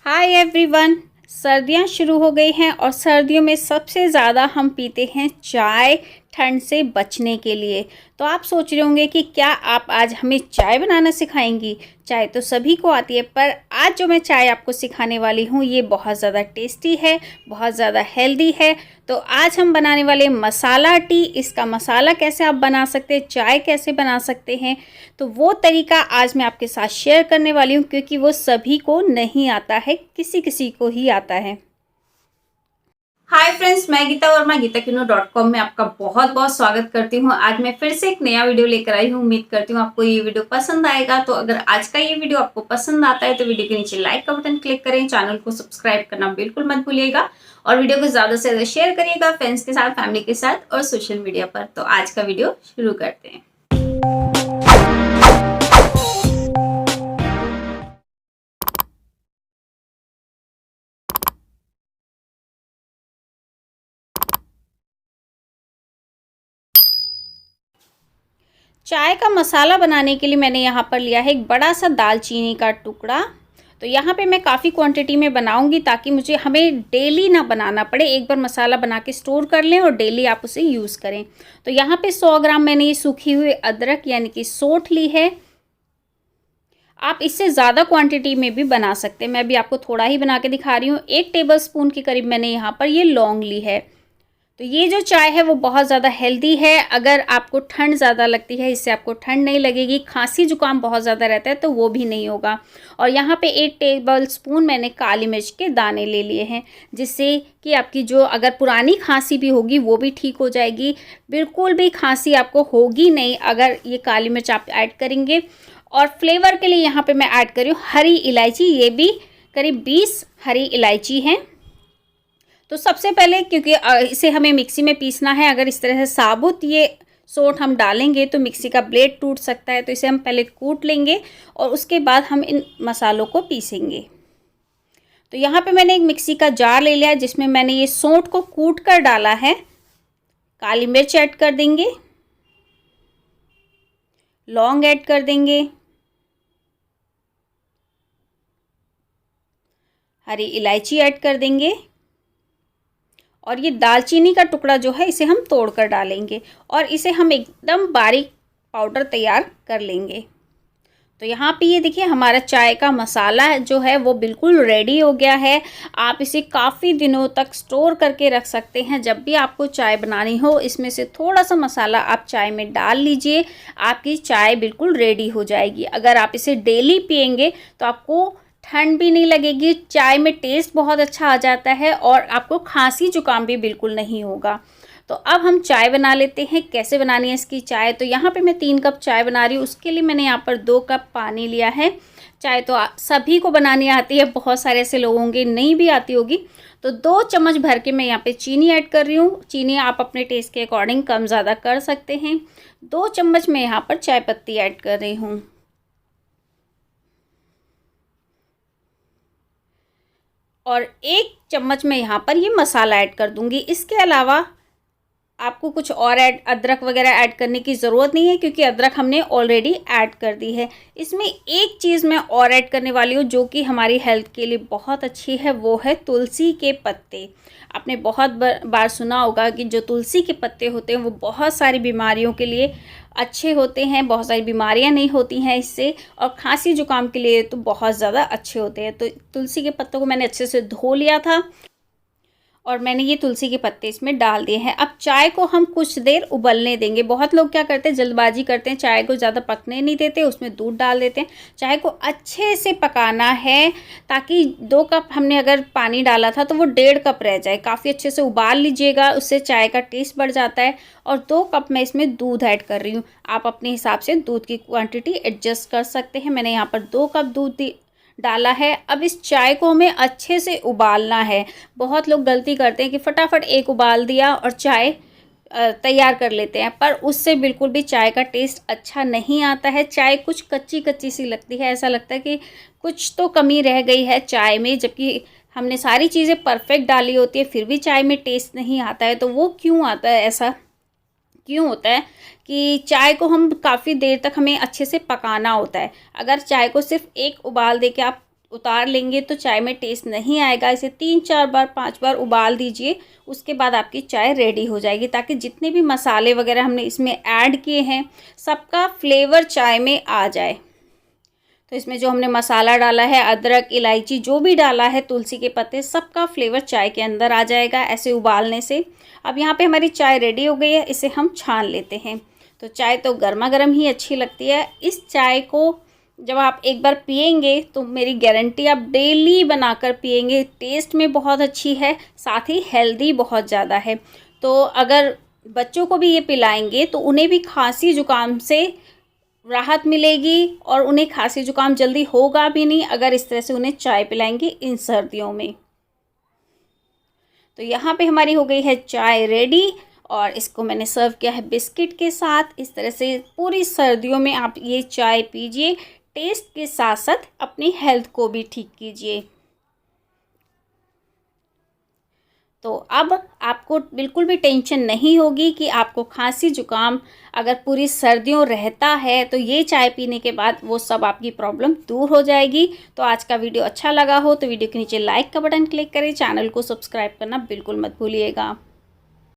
Hi everyone. सर्दियां शुरू हो गई हैं और सर्दियों में सबसे ज़्यादा हम पीते हैं चाय ठंड से बचने के लिए। तो आप सोच रहे होंगे कि क्या आप आज हमें चाय बनाना सिखाएंगी। चाय तो सभी को आती है, पर आज जो मैं चाय आपको सिखाने वाली हूँ ये बहुत ज़्यादा टेस्टी है, बहुत ज़्यादा हेल्दी है। तो आज हम बनाने वाले मसाला टी, इसका मसाला कैसे आप बना सकते हैं, चाय कैसे बना सकते हैं, तो वो तरीका आज मैं आपके साथ शेयर करने वाली हूँ, क्योंकि वो सभी को नहीं आता है, किसी किसी को ही आता है। हाय फ्रेंड्स, मैं गीता वर्मा gitakino.com में आपका बहुत बहुत स्वागत करती हूँ। आज मैं फिर से एक नया वीडियो लेकर आई हूँ। उम्मीद करती हूँ आपको ये वीडियो पसंद आएगा। तो अगर आज का ये वीडियो आपको पसंद आता है तो वीडियो के नीचे लाइक का बटन क्लिक करें, चैनल को सब्सक्राइब करना बिल्कुल मत भूलिएगा और वीडियो को ज़्यादा से ज़्यादा शेयर करिएगा फ्रेंड्स के साथ, फैमिली के साथ और सोशल मीडिया पर। तो आज का वीडियो शुरू करते हैं। चाय का मसाला बनाने के लिए मैंने यहाँ पर लिया है एक बड़ा सा दालचीनी का टुकड़ा। तो यहाँ पे मैं काफ़ी क्वांटिटी में बनाऊंगी ताकि हमें डेली ना बनाना पड़े, एक बार मसाला बना के स्टोर कर लें और डेली आप उसे यूज़ करें। तो यहाँ पे 100 ग्राम मैंने ये सूखी हुई अदरक यानी कि सोंठ ली है। आप इससे ज़्यादा क्वांटिटी में भी बना सकते हैं, मैं भी आपको थोड़ा ही बना के दिखा रही हूँ। 1 टेबलस्पून के करीब मैंने यहाँ पर ये लौंग ली है। तो ये जो चाय है वो बहुत ज़्यादा हेल्दी है। अगर आपको ठंड ज़्यादा लगती है, इससे आपको ठंड नहीं लगेगी। खांसी जुकाम बहुत ज़्यादा रहता है तो वो भी नहीं होगा। और यहाँ पे 1 टेबलस्पून मैंने काली मिर्च के दाने ले लिए हैं, जिससे कि आपकी जो अगर पुरानी खांसी भी होगी वो भी ठीक हो जाएगी। बिल्कुल भी खांसी आपको होगी नहीं अगर ये काली मिर्च आप ऐड करेंगे। और फ्लेवर के लिए यहाँ पर मैं ऐड कर रही हूँ हरी इलायची, ये भी करीब 20 हरी इलायची हैं। तो सबसे पहले, क्योंकि इसे हमें मिक्सी में पीसना है, अगर इस तरह से साबुत ये सोंठ हम डालेंगे तो मिक्सी का ब्लेड टूट सकता है। तो इसे हम पहले कूट लेंगे और उसके बाद हम इन मसालों को पीसेंगे। तो यहाँ पे मैंने एक मिक्सी का जार ले लिया है जिसमें मैंने ये सोंठ को कूट कर डाला है। काली मिर्च ऐड कर देंगे, लौंग ऐड कर देंगे, हरी इलायची ऐड कर देंगे और ये दालचीनी का टुकड़ा जो है इसे हम तोड़ कर डालेंगे और इसे हम एकदम बारीक पाउडर तैयार कर लेंगे। तो यहाँ पे ये देखिए हमारा चाय का मसाला जो है वो बिल्कुल रेडी हो गया है। आप इसे काफ़ी दिनों तक स्टोर करके रख सकते हैं। जब भी आपको चाय बनानी हो, इसमें से थोड़ा सा मसाला आप चाय में डाल लीजिए, आपकी चाय बिल्कुल रेडी हो जाएगी। अगर आप इसे डेली पियेंगे तो आपको ठंड भी नहीं लगेगी, चाय में टेस्ट बहुत अच्छा आ जाता है और आपको खांसी जुकाम भी बिल्कुल नहीं होगा। तो अब हम चाय बना लेते हैं। कैसे बनानी है इसकी चाय, तो यहाँ पे मैं 3 कप चाय बना रही हूँ। उसके लिए मैंने यहाँ पर 2 कप पानी लिया है। चाय तो सभी को बनानी आती है, बहुत सारे ऐसे लोग होंगे नहीं भी आती होगी। तो 2 चम्मच भर के मैं यहाँ पे चीनी ऐड कर रही हूँ। चीनी आप अपने टेस्ट के अकॉर्डिंग कम ज़्यादा कर सकते हैं। 2 चम्मच मैं यहाँ पर चाय पत्ती ऐड कर रही हूँ और 1 चम्मच में यहाँ पर ये मसाला ऐड कर दूँगी। इसके अलावा आपको कुछ और अदरक वगैरह ऐड करने की ज़रूरत नहीं है, क्योंकि अदरक हमने ऑलरेडी ऐड कर दी है। इसमें एक चीज़ मैं और ऐड करने वाली हूँ जो कि हमारी हेल्थ के लिए बहुत अच्छी है, वो है तुलसी के पत्ते। आपने बहुत बार सुना होगा कि जो तुलसी के पत्ते होते हैं वो बहुत सारी बीमारियों के लिए अच्छे होते हैं, बहुत सारी बीमारियां नहीं होती हैं इससे, और खांसी जुकाम के लिए तो बहुत ज़्यादा अच्छे होते हैं। तो तुलसी के पत्तों को मैंने अच्छे से धो लिया था और मैंने ये तुलसी के पत्ते इसमें डाल दिए हैं। अब चाय को हम कुछ देर उबलने देंगे। बहुत लोग क्या करते हैं, जल्दबाजी करते हैं, चाय को ज़्यादा पकने नहीं देते, उसमें दूध डाल देते हैं। चाय को अच्छे से पकाना है ताकि 2 कप हमने अगर पानी डाला था तो वो 1.5 कप रह जाए। काफ़ी अच्छे से उबाल लीजिएगा, उससे चाय का टेस्ट बढ़ जाता है। और 2 कप मैं इसमें दूध ऐड कर रही हूँ। आप अपने हिसाब से दूध की क्वान्टिटी एडजस्ट कर सकते हैं। मैंने यहाँ पर 2 कप दूध डाला है। अब इस चाय को हमें अच्छे से उबालना है। बहुत लोग गलती करते हैं कि फटाफट एक उबाल दिया और चाय तैयार कर लेते हैं, पर उससे बिल्कुल भी चाय का टेस्ट अच्छा नहीं आता है। चाय कुछ कच्ची कच्ची सी लगती है, ऐसा लगता है कि कुछ तो कमी रह गई है चाय में, जबकि हमने सारी चीज़ें परफेक्ट डाली होती है फिर भी चाय में टेस्ट नहीं आता है। तो वो क्यों आता है, ऐसा क्यों होता है कि चाय को हम काफ़ी देर तक हमें अच्छे से पकाना होता है। अगर चाय को सिर्फ एक उबाल दे के आप उतार लेंगे तो चाय में टेस्ट नहीं आएगा। इसे 3-4 बार 5 बार उबाल दीजिए, उसके बाद आपकी चाय रेडी हो जाएगी, ताकि जितने भी मसाले वगैरह हमने इसमें ऐड किए हैं सबका फ्लेवर चाय में आ जाए। तो इसमें जो हमने मसाला डाला है, अदरक, इलायची जो भी डाला है, तुलसी के पत्ते, सबका फ्लेवर चाय के अंदर आ जाएगा ऐसे उबालने से। अब यहाँ पे हमारी चाय रेडी हो गई है, इसे हम छान लेते हैं। तो चाय तो गर्मा गर्म ही अच्छी लगती है। इस चाय को जब आप एक बार पिएंगे तो मेरी गारंटी, आप डेली बनाकर पिएंगे। टेस्ट में बहुत अच्छी है, साथ ही हेल्दी बहुत ज़्यादा है। तो अगर बच्चों को भी ये पिलाएंगे तो उन्हें भी खांसी जुकाम से राहत मिलेगी और उन्हें खांसी जुकाम जल्दी होगा भी नहीं अगर इस तरह से उन्हें चाय पिलाएंगे इन सर्दियों में। तो यहाँ पे हमारी हो गई है चाय रेडी और इसको मैंने सर्व किया है बिस्किट के साथ। इस तरह से पूरी सर्दियों में आप ये चाय पीजिए, टेस्ट के साथ साथ अपनी हेल्थ को भी ठीक कीजिए। तो अब आपको बिल्कुल भी टेंशन नहीं होगी कि आपको खांसी जुकाम अगर पूरी सर्दियों रहता है तो ये चाय पीने के बाद वो सब आपकी प्रॉब्लम दूर हो जाएगी। तो आज का वीडियो अच्छा लगा हो तो वीडियो के नीचे लाइक का बटन क्लिक करें, चैनल को सब्सक्राइब करना बिल्कुल मत भूलिएगा।